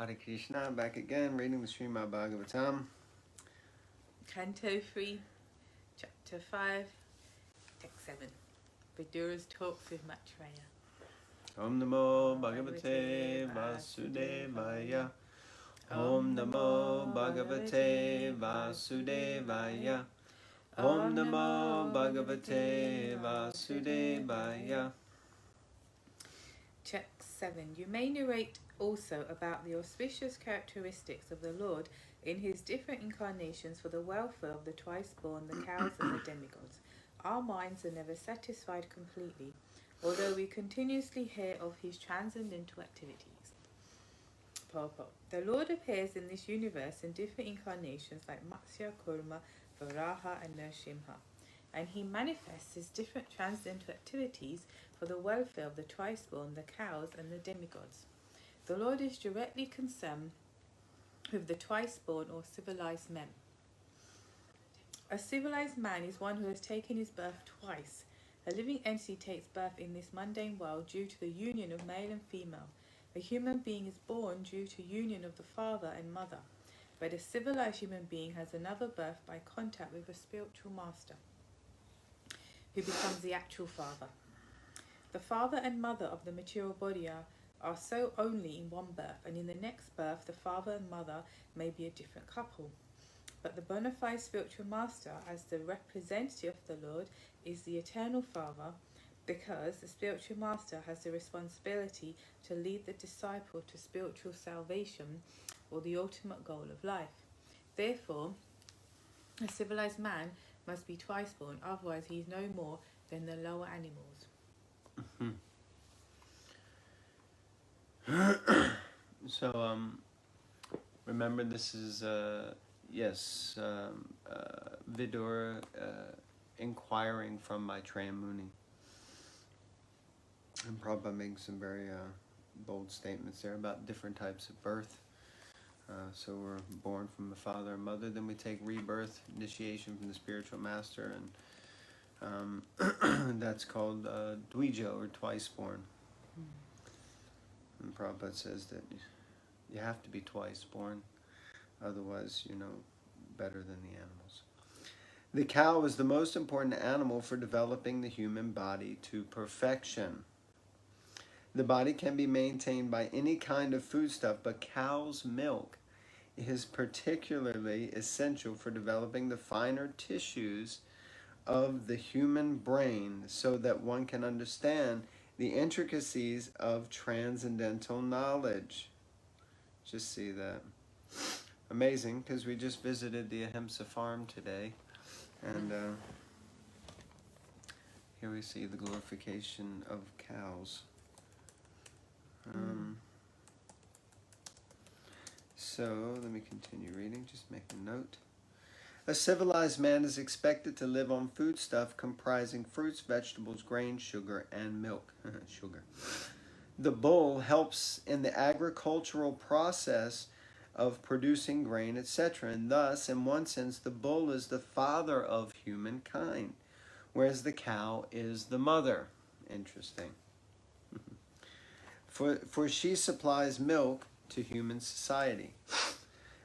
Hare Krishna, back again, reading the Srimad Bhagavatam. Canto 3, Chapter 5, Text 7. Vidura's Talks with Maitreya. Om Namo Bhagavate Vasudevaya. Om Namo Bhagavate Vasudevaya. Om Namo Bhagavate Vasudevaya. Text 7. You may narrate also about the auspicious characteristics of the Lord in his different incarnations for the welfare of the twice-born, the cows and the demigods. Our minds are never satisfied completely, although we continuously hear of his transcendental activities. Purport. The Lord appears in this universe in different incarnations like Matsya, Kurma, Varaha and Nrsimha, and he manifests his different transcendental activities for the welfare of the twice-born, the cows and the demigods. The Lord is directly concerned with the twice-born or civilized men. A civilized man is one who has taken his birth twice. A living entity takes birth in this mundane world due to the union of male and female. A human being is born due to union of the father and mother, but a civilized human being has another birth by contact with a spiritual master, who becomes the actual father. The father and mother of the material body are so only in one birth, and in the next birth the father and mother may be a different couple. But the bona fide spiritual master, as the representative of the Lord, is the eternal father, because the spiritual master has the responsibility to lead the disciple to spiritual salvation, or the ultimate goal of life. Therefore, a civilized man must be twice born, otherwise he is no more than the lower animals. So, remember this is, Vidura inquiring from Maitreya Muni. And Prabhupada makes some very bold statements there about different types of birth. So we're born from the father and mother, then we take rebirth, initiation from the spiritual master, and that's called Dvija, or twice born. And Prabhupada says that you have to be twice born, otherwise you're no better than the animals. The cow is the most important animal for developing the human body to perfection. The body can be maintained by any kind of foodstuff, but cow's milk is particularly essential for developing the finer tissues of the human brain so that one can understand the intricacies of transcendental knowledge. Just see that. Amazing, because we just visited the Ahimsa farm today, and here we see the glorification of cows. So, let me continue reading, just make a note. A civilized man is expected to live on foodstuff comprising fruits, vegetables, grains, sugar, and milk. Sugar. The bull helps in the agricultural process of producing grain, etc. And thus, in one sense, the bull is the father of humankind, whereas the cow is the mother. Interesting. For she supplies milk to human society.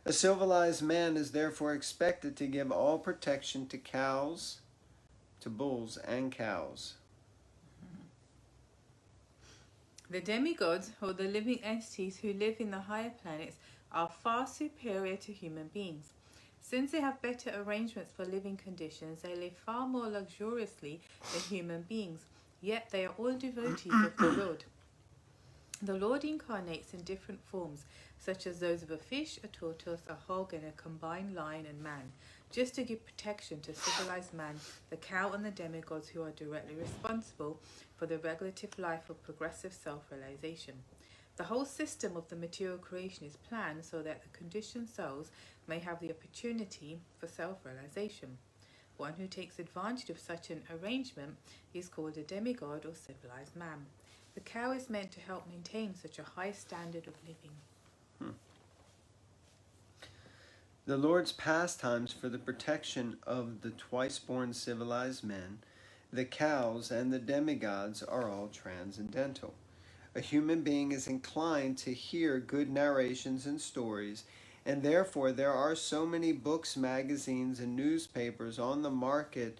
A civilized man is therefore expected to give all protection to cows, to bulls and cows. The demigods, or the living entities who live in the higher planets, are far superior to human beings. Since they have better arrangements for living conditions, they live far more luxuriously than human beings, yet they are all devotees of the Lord. The Lord incarnates in different forms, such as those of a fish, a tortoise, a hog, and a combined lion and man, just to give protection to civilized man, the cow and the demigods who are directly responsible for the regulative life of progressive self-realization. The whole system of the material creation is planned so that the conditioned souls may have the opportunity for self-realization. One who takes advantage of such an arrangement is called a demigod or civilized man. The cow is meant to help maintain such a high standard of living. The Lord's pastimes for the protection of the twice-born civilized men, the cows, and the demigods are all transcendental. A human being is inclined to hear good narrations and stories, and therefore there are so many books, magazines, and newspapers on the market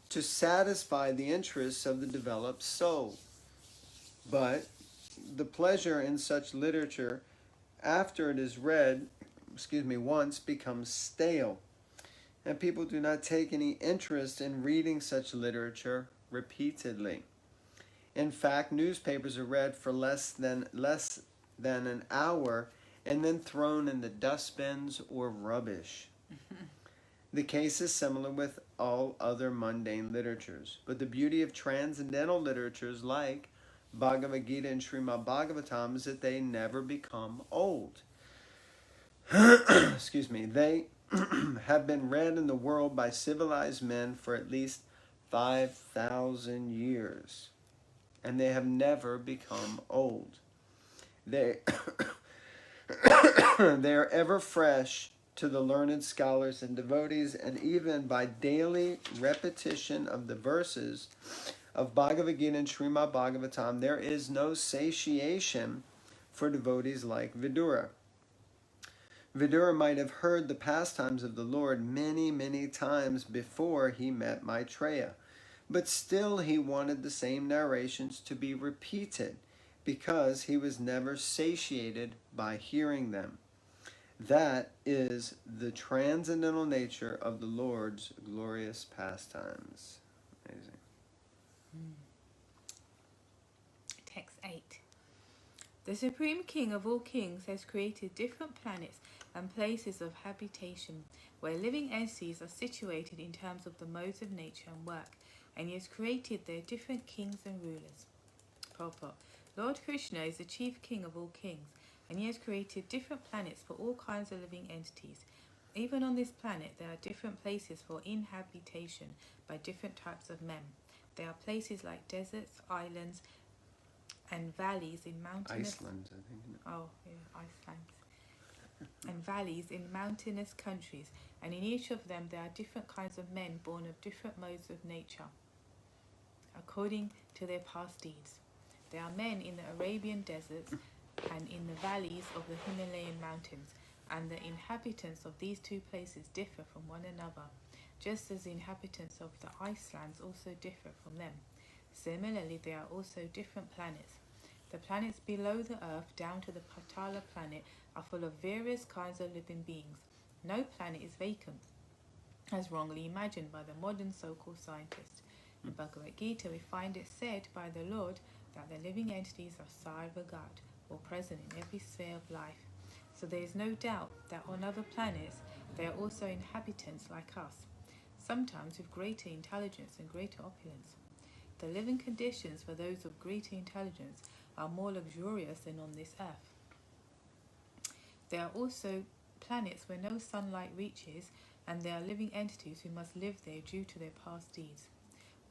to satisfy the interests of the developed soul. But the pleasure in such literature, after it is read, once, becomes stale, and people do not take any interest in reading such literature repeatedly. In fact, newspapers are read for less than an hour and then thrown in the dustbins or rubbish. The case is similar with all other mundane literatures, but the beauty of transcendental literatures like Bhagavad Gita and Srimad Bhagavatam is that they never become old. They have been read in the world by civilized men for at least 5,000 years, and they have never become old. They are ever fresh to the learned scholars and devotees, and even by daily repetition of the verses of Bhagavad Gita and Srimad Bhagavatam, there is no satiation for devotees like Vidura. Vidura might have heard the pastimes of the Lord many, many times before he met Maitreya, but still he wanted the same narrations to be repeated because he was never satiated by hearing them. That is the transcendental nature of the Lord's glorious pastimes. Amazing. Text 8. The Supreme King of all kings has created different planets and places of habitation where living entities are situated in terms of the modes of nature and work, and he has created their different kings and rulers. Purport. Lord Krishna is the chief king of all kings, and he has created different planets for all kinds of living entities. Even on this planet, there are different places for inhabitation by different types of men. There are places like deserts, islands, and valleys in mountainous... Iceland, I think. Oh, yeah, Iceland. And valleys in mountainous countries, and in each of them there are different kinds of men born of different modes of nature, according to their past deeds. There are men in the Arabian deserts and in the valleys of the Himalayan mountains, and the inhabitants of these two places differ from one another, just as the inhabitants of the Icelands also differ from them. Similarly, there are also different planets. The planets below the earth down to the Patala planet are full of various kinds of living beings. No planet is vacant, as wrongly imagined by the modern so-called scientists. In Bhagavad Gita, we find it said by the Lord that the living entities are sarvagat, or present in every sphere of life. So there is no doubt that on other planets there are also inhabitants like us, sometimes with greater intelligence and greater opulence. The living conditions for those of greater intelligence are more luxurious than on this earth. There are also planets where no sunlight reaches, and there are living entities who must live there due to their past deeds.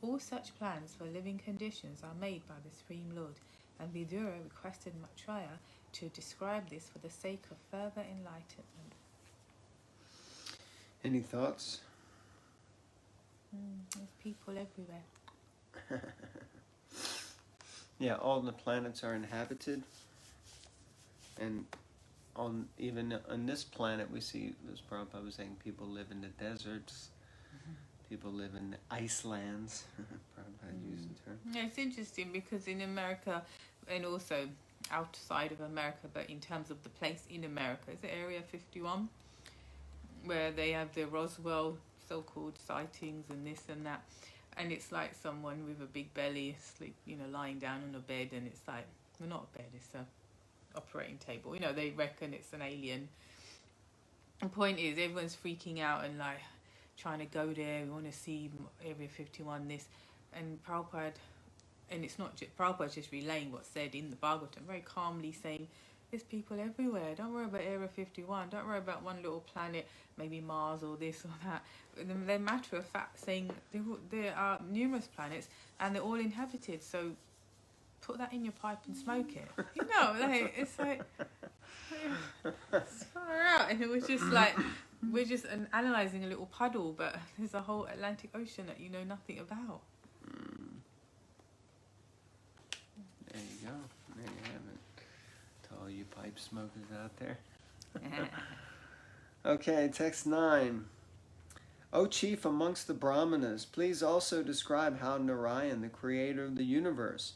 All such plans for living conditions are made by the Supreme Lord, and Vidura requested Maitreya to describe this for the sake of further enlightenment. Any thoughts? There's people everywhere. Yeah, all the planets are inhabited, and even on this planet we see, as Prabhupada was saying, people live in the deserts, people live in the icelands. Prabhupada used the term. Yeah, it's interesting because in America, and also outside of America, but in terms of the place in America, is it Area 51, where they have the Roswell so-called sightings and this and that, and it's like someone with a big belly sleep, lying down on a bed, and it's like, well, not a bed, it's a operating table. They reckon it's an alien. The point is, everyone's freaking out and like trying to go there. We want to see Area 51, this, and Prabhupada, and it's not just Prabhupada's just relaying what's said in the Bhagavatam, very calmly saying, there's people everywhere. Don't worry about Area 51. Don't worry about one little planet, maybe Mars or this or that. They're matter of fact saying there are numerous planets and they're all inhabited. So put that in your pipe and smoke it. It's like it's far out. And it was just like, we're just analysing a little puddle, but there's a whole Atlantic Ocean that you know nothing about. There you go. There you have it. pipe smokers out there. Okay, text 9. O chief amongst the Brahmanas, please also describe how Narayan, the creator of the universe,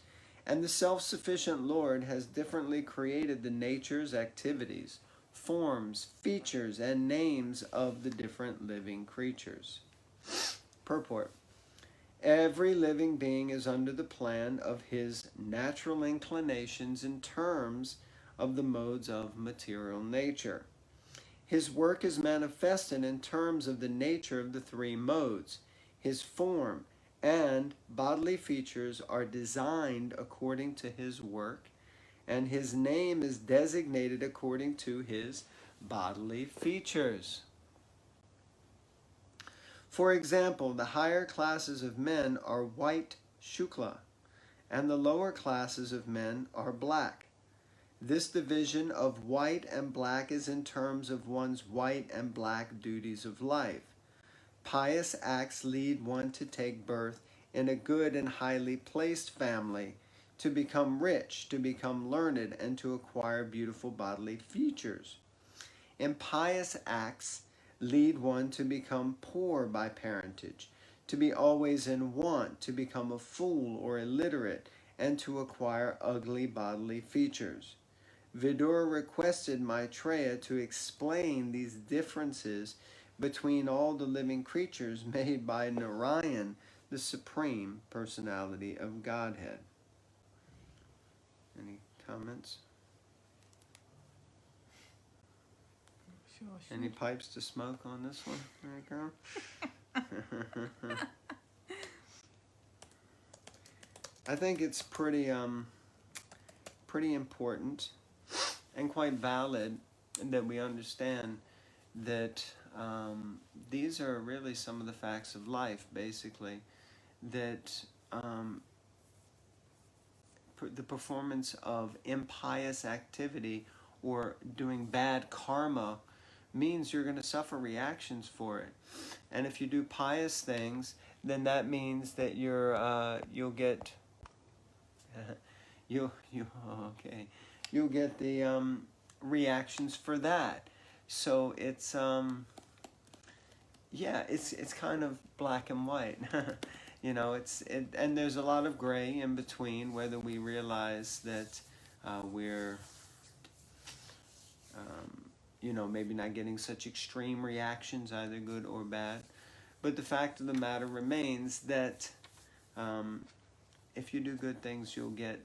and the self-sufficient Lord has differently created the natures, activities, forms, features, and names of the different living creatures. Purport. Every living being is under the plan of his natural inclinations in terms of the modes of material nature. His work is manifested in terms of the nature of the three modes. His form and bodily features are designed according to his work, and his name is designated according to his bodily features. For example, the higher classes of men are white shukla, and the lower classes of men are black. This division of white and black is in terms of one's white and black duties of life. Pious acts lead one to take birth in a good and highly placed family, to become rich, to become learned, and to acquire beautiful bodily features. Impious acts lead one to become poor by parentage, to be always in want, to become a fool or illiterate, and to acquire ugly bodily features. Vidura requested Maitreya to explain these differences between all the living creatures made by Narayan, the Supreme Personality of Godhead. Any comments? Sure. Any pipes to smoke on this one? There you go. I think it's pretty important and quite valid that we understand that these are really some of the facts of life, basically, that the performance of impious activity or doing bad karma means you're going to suffer reactions for it. And if you do pious things, then that means that you'll get you'll get the reactions for that. So it's it's kind of black and white. And there's a lot of gray in between, whether we realize that we're maybe not getting such extreme reactions, either good or bad. But the fact of the matter remains that if you do good things, you get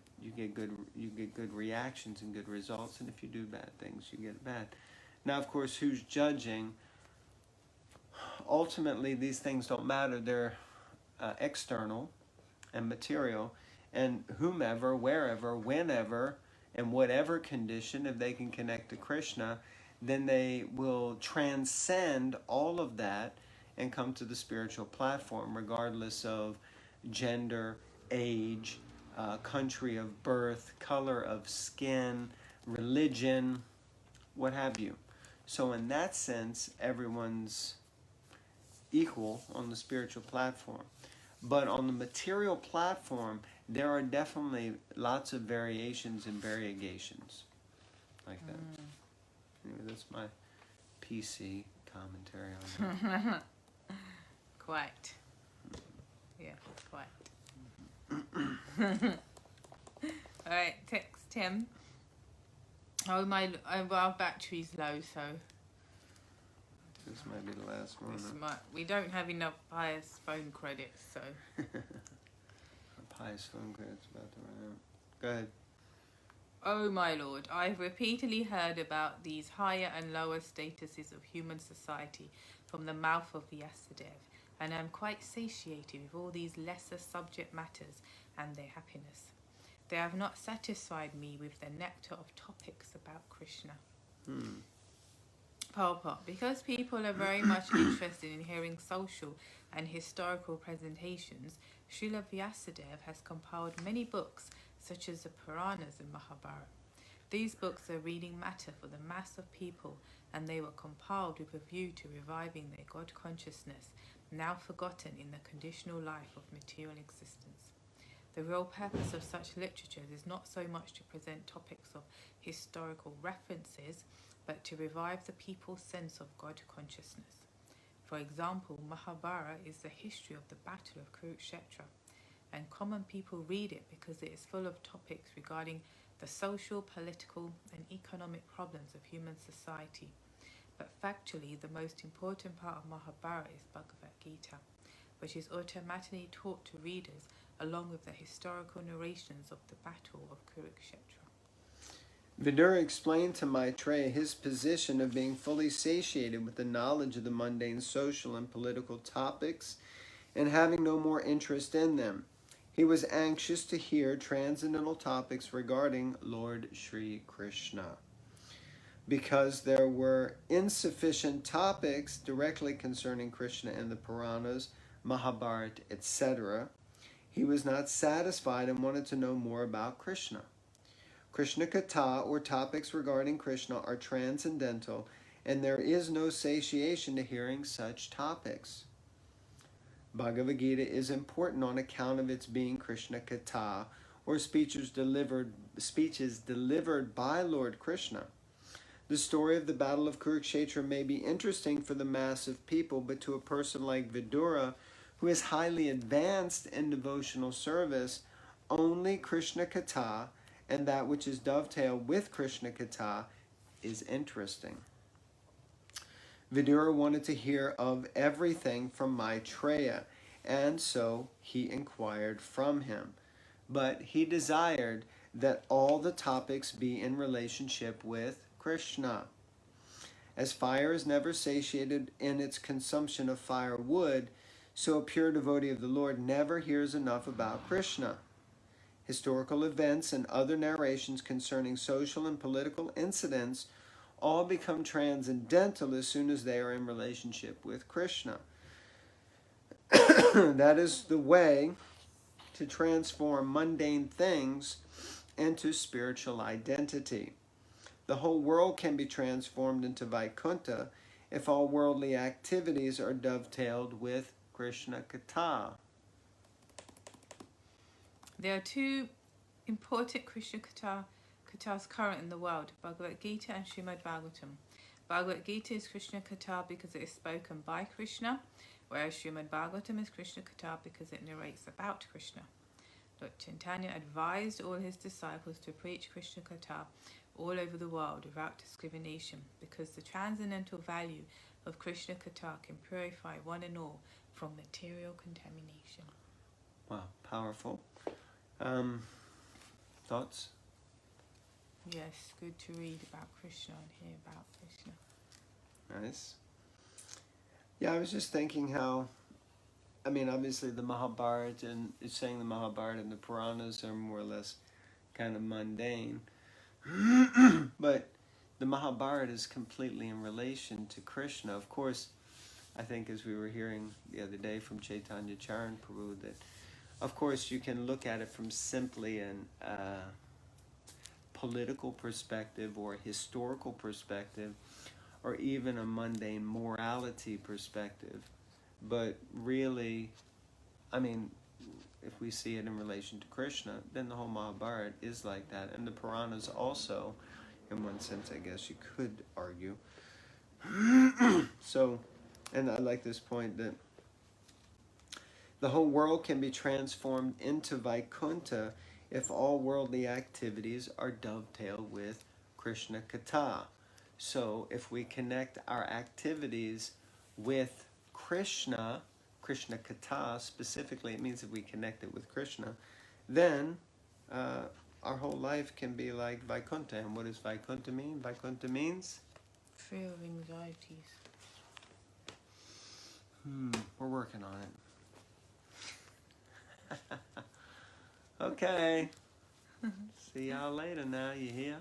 good reactions and good results, and if you do bad things, you get bad. Now, of course, who's judging? Ultimately, these things don't matter. They're external and material, and whomever, wherever, whenever, and whatever condition, if they can connect to Krishna, then they will transcend all of that and come to the spiritual platform, regardless of gender, age, country of birth, color of skin, religion, what have you. So in that sense, everyone's equal on the spiritual platform. But on the material platform, there are definitely lots of variations and variegations like that. Anyway, that's my PC commentary on that. Quite. Yeah, quite. All right, text Tim. Oh, our battery's low, so This might be the last one. we don't have enough pious phone credits, so. Pious phone credits about to run out. Go ahead. Oh my lord, I have repeatedly heard about these higher and lower statuses of human society from the mouth of Vyasadeva, and am quite satiated with all these lesser subject matters and their happiness. They have not satisfied me with the nectar of topics about Krishna. Prabhupada, because people are very much interested in hearing social and historical presentations, Srila Vyasadeva has compiled many books such as the Puranas and Mahabharata. These books are reading matter for the mass of people, and they were compiled with a view to reviving their God consciousness, now forgotten in the conditional life of material existence. The real purpose of such literatures is not so much to present topics of historical references, but to revive the people's sense of God consciousness. For example, Mahabharata is the history of the Battle of Kurukshetra, and common people read it because it is full of topics regarding the social, political, and economic problems of human society. But factually, the most important part of Mahabharata is Bhagavad Gita, which is automatically taught to readers along with the historical narrations of the Battle of Kurukshetra. Vidura explained to Maitreya his position of being fully satiated with the knowledge of the mundane social and political topics and having no more interest in them. He was anxious to hear transcendental topics regarding Lord Sri Krishna. Because there were insufficient topics directly concerning Krishna in the Puranas, Mahabharata, etc., he was not satisfied and wanted to know more about Krishna. Krishna Katha, or topics regarding Krishna, are transcendental, and there is no satiation to hearing such topics. Bhagavad Gita is important on account of its being Krishna Katha, or speeches delivered by Lord Krishna. The story of the Battle of Kurukshetra may be interesting for the mass of people, but to a person like Vidura, who is highly advanced in devotional service, only Krishna Katha and that which is dovetailed with Krishna Katha is interesting. Vidura wanted to hear of everything from Maitreya, and so he inquired from him. But he desired that all the topics be in relationship with Krishna. As fire is never satiated in its consumption of firewood, so a pure devotee of the Lord never hears enough about Krishna. Historical events and other narrations concerning social and political incidents all become transcendental as soon as they are in relationship with Krishna. That is the way to transform mundane things into spiritual identity. The whole world can be transformed into Vaikuntha if all worldly activities are dovetailed with Krishna Katha. There are two important Krishna Kathas current in the world, Bhagavad Gita and Srimad Bhagavatam. Bhagavad Gita is Krishna Katha because it is spoken by Krishna, whereas Srimad Bhagavatam is Krishna Katha because it narrates about Krishna. Lord Chaitanya advised all his disciples to preach Krishna Katha all over the world without discrimination, because the transcendental value of Krishna Katha can purify one and all from material contamination. Wow, powerful. Thoughts? Yes, good to read about Krishna and hear about Krishna. Nice. Yeah, I was just thinking how, obviously the Mahabharata, and it's saying the Mahabharata and the Puranas are more or less kind of mundane. But the Mahabharata is completely in relation to Krishna. Of course, I think as we were hearing the other day from Chaitanya Charan Prabhu, that of course you can look at it from simply an political perspective or historical perspective, or even a mundane morality perspective. But really, if we see it in relation to Krishna, then the whole Mahabharata is like that. And the Puranas also, in one sense, I guess you could argue. So, and I like this point that the whole world can be transformed into Vaikuntha if all worldly activities are dovetailed with Krishna Katha. So if we connect our activities with Krishna Katha specifically, it means if we connect it with Krishna, then our whole life can be like Vaikuntha. And what does Vaikuntha mean? Vaikuntha means? Free of anxieties. We're working on it. Okay. See y'all later now, you hear?